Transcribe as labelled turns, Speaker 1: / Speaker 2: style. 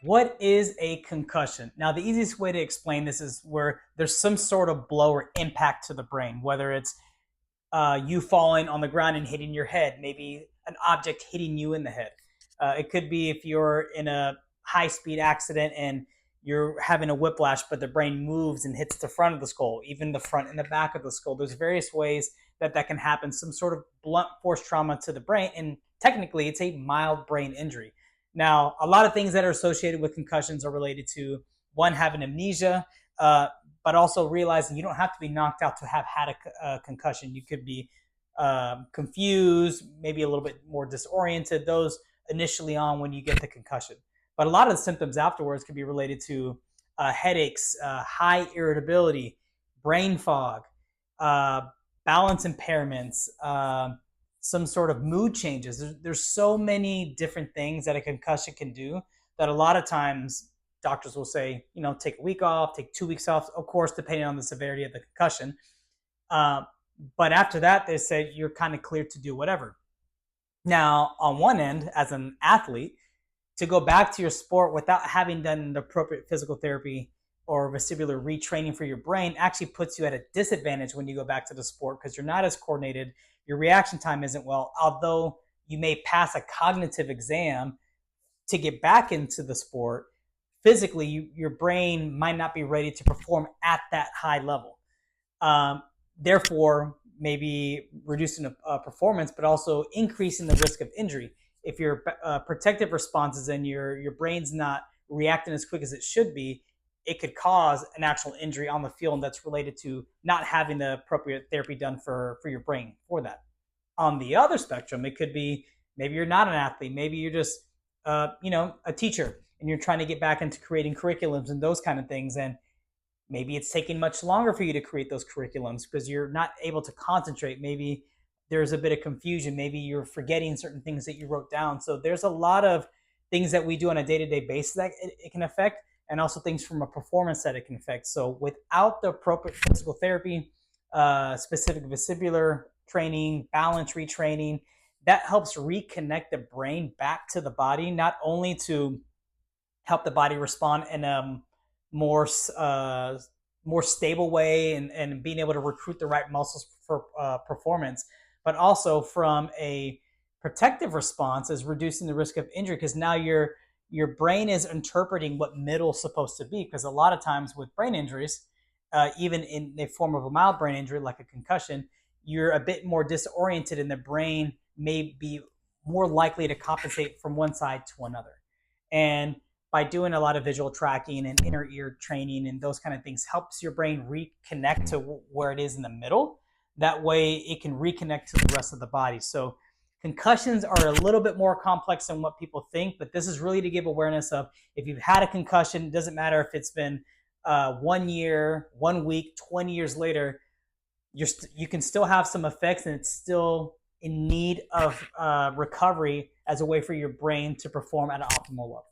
Speaker 1: What is a concussion? Now, the easiest way to explain this is where there's some sort of blow or impact to the brain, whether it's you falling on the ground and hitting your head, maybe an object hitting you in the head. It could be if you're in a high-speed accident and you're having a whiplash, but the brain moves and hits the front of the skull, even the front and the back of the skull. There's various ways that that can happen, some sort of blunt force trauma to the brain, and technically it's a mild brain injury. Now, a lot of things that are associated with concussions are related to, one, having amnesia, but also realizing you don't have to be knocked out to have had a concussion. You could be confused, maybe a little bit more disoriented, those initially on when you get the concussion. But a lot of the symptoms afterwards could be related to headaches, high irritability, brain fog, balance impairments, some sort of mood changes. There's so many different things that a concussion can do that a lot of times doctors will say, take a week off, take 2 weeks off, of course, depending on the severity of the concussion. But after that, they say you're kind of cleared to do whatever. Now, on one end, as an athlete, to go back to your sport without having done the appropriate physical therapy or vestibular retraining for your brain actually puts you at a disadvantage when you go back to the sport because you're not as coordinated. Your reaction time isn't well, although you may pass a cognitive exam to get back into the sport. Physically, your brain might not be ready to perform at that high level. Therefore, maybe reducing performance, but also increasing the risk of injury. If your protective responses and your brain's not reacting as quick as it should be, it could cause an actual injury on the field that's related to not having the appropriate therapy done for your brain for that. On the other spectrum, it could be maybe you're not an athlete, maybe you're just a teacher and you're trying to get back into creating curriculums and those kind of things, and maybe it's taking much longer for you to create those curriculums because you're not able to concentrate. Maybe there's a bit of confusion. Maybe you're forgetting certain things that you wrote down. So there's a lot of things that we do on a day-to-day basis that it can affect, and also things from a performance that it can affect. So without the appropriate physical therapy, specific vestibular training, balance retraining, that helps reconnect the brain back to the body, not only to help the body respond in a more stable way and being able to recruit the right muscles for performance, but also from a protective response is reducing the risk of injury because now your brain is interpreting what middle is supposed to be. Because a lot of times with brain injuries, even in the form of a mild brain injury like a concussion, you're a bit more disoriented and the brain may be more likely to compensate from one side to another. And by doing a lot of visual tracking and inner ear training and those kind of things helps your brain reconnect to where it is in the middle. That way it can reconnect to the rest of the body. So concussions are a little bit more complex than what people think, but this is really to give awareness of if you've had a concussion, it doesn't matter if it's been 1 year, 1 week, 20 years later, you can still have some effects and it's still in need of recovery as a way for your brain to perform at an optimal level.